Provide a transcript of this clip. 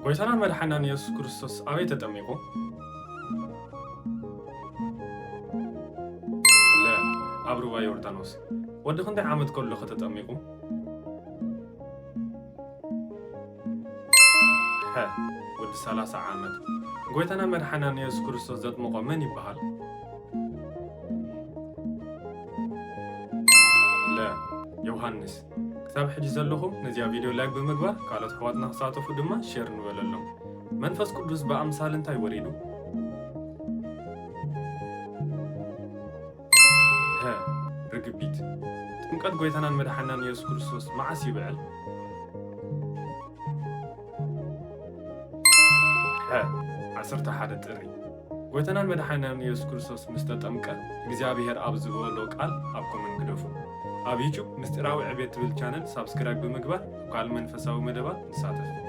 ጎይታና መድኃኒታችን ኢየሱስ ክርስቶስ አበይ ተጠሚቁ? ኣብ ሩባ ዮርዳኖስ። ወዲ ክንደይ ዓመት ከሎ ከተጠሚቁ? ወዲ 30 ዓመት። ጎይታና መድኃኒታችን ኢየሱስ ክርስቶስ ዘጥምቆ መን ይበሃል? ዮሐንስ። ክሳብ ሕጂ ዘለኹም ነዚያ ቪድዮ ላይክ ብምግባር ካልኦት ኣሕዋትና ክሳተፉ ድማ ሼር ንበለሎም። መንፈስ ቅዱስ ብኣምሳል እንታይ ወሪዱ? ርግቢት። ጥምቀት ጎይታናን መድኃኒታችን ኢየሱስ ክርስቶስ መዓስ ይብዕል? 11 ጥሪ። ጎይታናን መድኃኒታችን ኢየሱስ ክርስቶስ ምስ ተጠምቀ እግዚኣብሔር ኣብ ዝበሎ ቃል ኣብ ኮመንት ግደፉ። ኣብ ዩቲዩብ ምስጢራዊ ዕቤት ትብል ቻነል ሳብስክራይብ ብምግባር ካልእ መንፈሳዊ መደባት ንሳተፍ።